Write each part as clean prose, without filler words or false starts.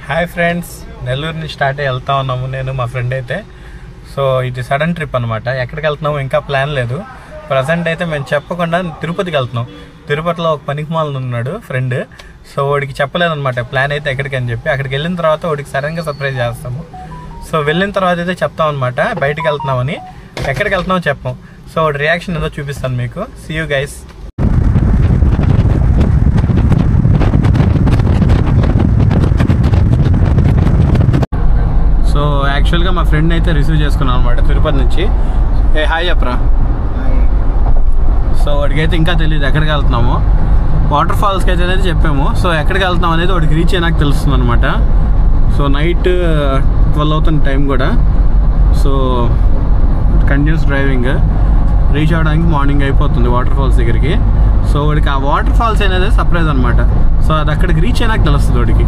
Hi friends, Nellore నుంచి start అయ్యి వెళ్తా ఉన్నాము నేను మా ఫ్రెండ్ అయితే. సో ఇది సడన్ ట్రిప్ అనమాట. ఎక్కడికి వెళ్తున్నాము ఇంకా ప్లాన్ లేదు. ప్రజెంట్ అయితే మేము చెప్పకుండా తిరుపతికి వెళ్తున్నాం. తిరుపతిలో ఒక పనికిమాలను ఉన్నాడు ఫ్రెండ్. సో వాడికి చెప్పలేదన్నమాట ప్లాన్ అయితే ఎక్కడికి అని చెప్పి. అక్కడికి వెళ్ళిన తర్వాత వాడికి సడన్గా సర్ప్రైజ్ చేస్తాము. సో వెళ్ళిన తర్వాత అయితే చెప్తాం అనమాట బయటికి వెళ్తున్నామని. ఎక్కడికి వెళ్తున్నామో చెప్పాం. సో వాడి రియాక్షన్ ఏదో చూపిస్తాను మీకు. See you guys. సో యాక్చువల్గా మా ఫ్రెండ్ అయితే రిసీవ్ చేసుకున్నాం అనమాట తిరుపతి నుంచి. ఏ హాయ్ చెప్పరా. సో వాడికైతే ఇంకా తెలియదు ఎక్కడికి వెళ్తున్నాము. వాటర్ ఫాల్స్కి అయితే అనేది చెప్పాము. సో ఎక్కడికి వెళ్తున్నాం అనేది వాడికి రీచ్ అయినాక తెలుస్తుంది అనమాట. సో నైట్ 12 అవుతుంది టైం కూడా. So continuous driving. రీచ్ అవ్వడానికి మార్నింగ్ అయిపోతుంది వాటర్ ఫాల్స్ దగ్గరికి. సో వాడికి ఆ వాటర్ ఫాల్స్ అనేది సర్ప్రైజ్ అనమాట. సో అది అక్కడికి రీచ్ అయినాక తెలుస్తుంది వాడికి.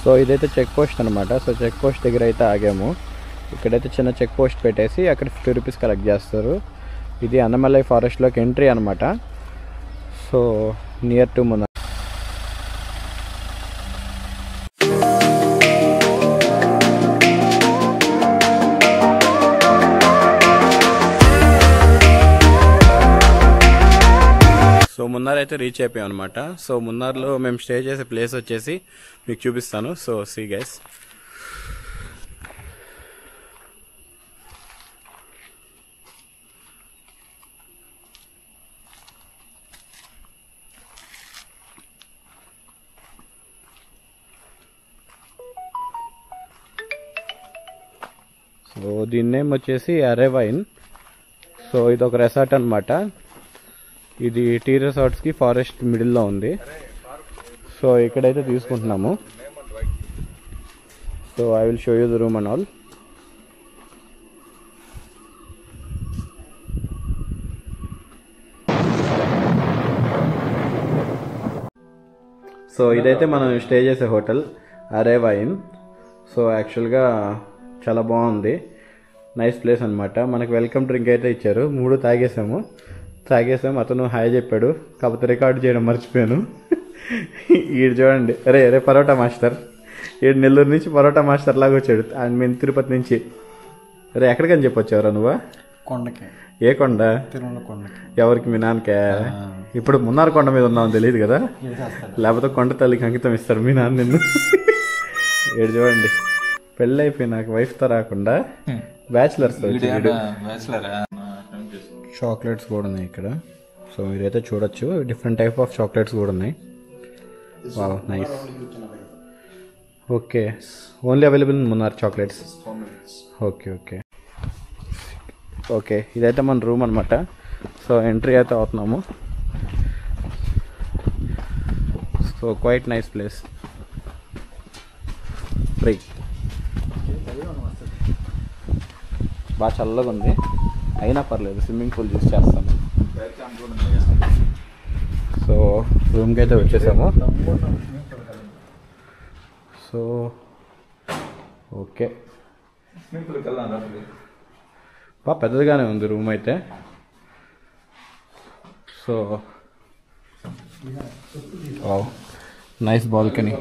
సో ఇదైతే చెక్ పోస్ట్ అనమాట. సో చెక్ పోస్ట్ దగ్గర అయితే ఆగాము. ఇక్కడైతే చిన్న చెక్ పోస్ట్ పెట్టేసి అక్కడ 50 రూపీస్ కలెక్ట్ చేస్తారు. ఇది అన్నమలై ఫారెస్ట్లోకి ఎంట్రీ అనమాట. So near to Munnar. So Munnar అయితే రీచ్ అయిపోయాం అనమాట. సో మున్నార్లో మేము స్టే చేసే ప్లేస్ వచ్చేసి మీకు చూపిస్తాను. So see guys. సో దీని నేమ్ వచ్చేసి అరేవైన్. సో ఇది ఒక రెసార్ట్ అనమాట. ఇది టీ రిసార్ట్స్కి ఫారెస్ట్ మిడిల్లో ఉంది. సో ఇక్కడైతే తీసుకుంటున్నాము. So I will show you the room and all. So ఇదైతే మనం స్టే చేసే హోటల్ అరేవైన్. సో యాక్చువల్గా చాలా బాగుంది. నైస్ ప్లేస్ అనమాట. మనకు వెల్కమ్ డ్రింక్ అయితే ఇచ్చారు. 3 తాగేసాము. అతను హాయ్ చెప్పాడు. కాకపోతే రికార్డు చేయడం మర్చిపోయాను. ఈడు చూడండి, అరే పరోటా మాస్టర్. ఈడు నెల్లూరు నుంచి పరోటా మాస్టర్ లాగా వచ్చాడు. అండ్ మేము తిరుపతి నుంచి. అరే ఎక్కడికని చెప్పొచ్చావురా నువ్వు? కొండకి. ఏ కొండ? తిరుమల కొండకి. ఎవరికి? మీ నాన్నకే? ఇప్పుడు మున్నార్ కొండ మీద ఉన్నామని తెలియదు కదా, లేకపోతే కొండ తల్లికి అంకితం ఇస్తారు మీ నాన్న నిన్ను. ఈడు చూడండి, పెళ్ళి అయిపోయి నాకు వైఫ్తో రాకుండా బ్యాచిలర్స్. చాక్లెట్స్ కూడా ఉన్నాయి ఇక్కడ. సో మీరైతే చూడొచ్చు, డిఫరెంట్ టైప్ ఆఫ్ చాక్లెట్స్ కూడా ఉన్నాయి. Wow, nice. Okay, only available in Munnar chocolates. Okay ఇదైతే మన రూమ్ అనమాట. సో ఎంట్రీ అయితే అవుతున్నాము. So quite nice place. బాగా చల్లగా ఉంది, అయినా పర్లేదు. స్విమ్మింగ్ పూల్ యూస్ చేస్తాము. సో రూమ్కి అయితే వచ్చేసాము. సో ఓకే, బాగా పెద్దదిగానే ఉంది రూమ్ అయితే. So nice balcony.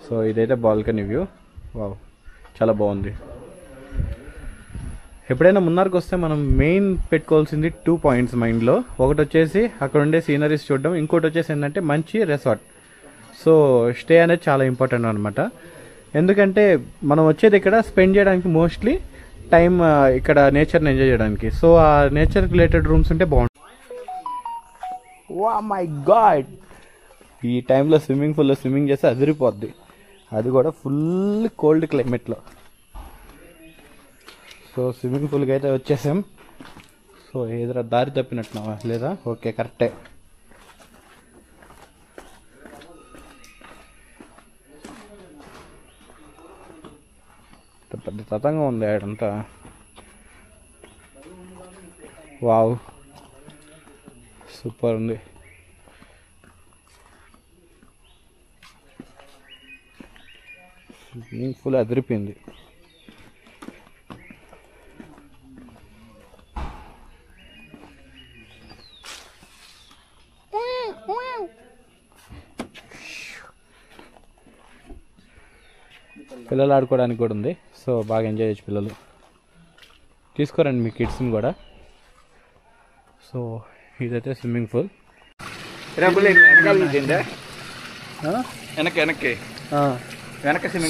సో ఇదైతే బాల్కనీ వ్యూ. వావ్, చాలా బాగుంది. ఎప్పుడైనా మున్నార్కి వస్తే మనం మెయిన్ పెట్టుకోవాల్సింది 2 పాయింట్స్ మైండ్లో. ఒకటి వచ్చేసి అక్కడ ఉండే సీనరీస్ చూడడం, ఇంకోటి వచ్చేసి ఏంటంటే మంచి రెసార్ట్. సో స్టే అనేది చాలా ఇంపార్టెంట్ అనమాట. ఎందుకంటే మనం వచ్చేది ఇక్కడ స్పెండ్ చేయడానికి, మోస్ట్లీ టైం ఇక్కడ నేచర్ని ఎంజాయ్ చేయడానికి. సో ఆ నేచర్ రిలేటెడ్ రూమ్స్ ఉంటే బాగుంటుంది. వా మై గాడ్, ఈ టైంలో స్విమ్మింగ్ పూల్లో స్విమ్మింగ్ చేస్తే అదిరిపోద్ది. అది కూడా ఫుల్ కోల్డ్ క్లైమేట్లో. సో స్విమ్మింగ్ పూల్కి అయితే వచ్చేసాం. సో ఏదైనా దారి తప్పినట్టున్నావా? లేదా? ఓకే, కరెక్టే. పెద్ద తతంగా ఉంది ఆడంతా. వావ్, సూపర్ ఉంది. ఫుల్ అదిరిపోయింది. పిల్లలు ఆడుకోవడానికి కూడా ఉంది. సో బాగా ఎంజాయ్ చేయొచ్చు పిల్లలు. తీసుకోరండి మీ కిడ్స్ని కూడా. సో ఇదైతే swimming pool.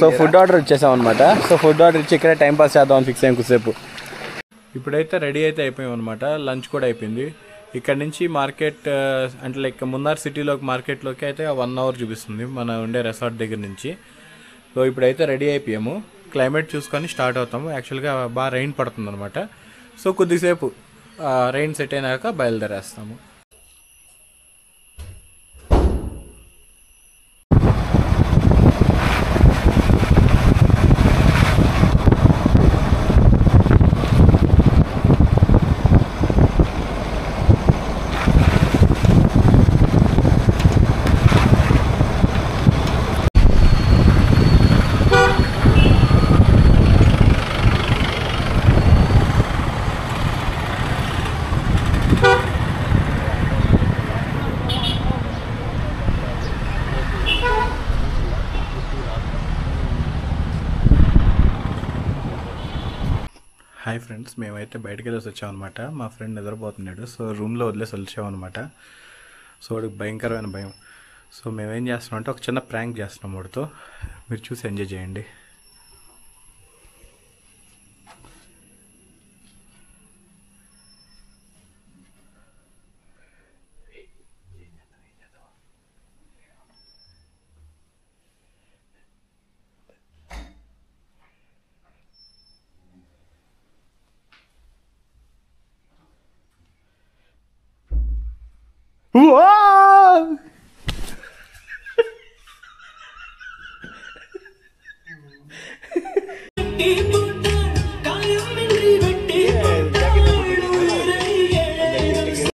So food order ఇచ్చేసాం అనమాట. సో ఫుడ్ ఆర్డర్ ఇచ్చి ఇక్కడ టైం పాస్ చేద్దాం అని ఫిక్స్ అయ్యాం కొద్దిసేపు. ఇప్పుడైతే రెడీ అయితే అయిపోయాం అనమాట. లంచ్ కూడా అయిపోయింది. ఇక్కడ నుంచి మార్కెట్ అంటే లైక్ మున్నార్ సిటీలోకి మార్కెట్లోకి అయితే 1 hour చూపిస్తుంది మన ఉండే రెసార్ట్ దగ్గర నుంచి. సో ఇప్పుడైతే రెడీ అయిపోయాము. క్లైమేట్ చూసుకొని స్టార్ట్ అవుతాము. యాక్చువల్గా బాగా రెయిన్ పడుతుంది అనమాట. సో కొద్దిసేపు రెయిన్ సెట్ అయినాక బయలుదేరేస్తాము. హాయ్ ఫ్రెండ్స్, మేమైతే బయటకు వెళ్ళేసి వచ్చామన్నమాట. మా ఫ్రెండ్ నిద్రపోతున్నాడు. సో రూమ్లో వదిలేసి వచ్చామన్నమాట. సో వాడికి భయంకరమైన భయం. సో మేమేం చేస్తున్నాం అంటే ఒక చిన్న ప్రాంక్ చేస్తున్నాం వాడితో. మీరు చూసి ఎంజాయ్ చేయండి.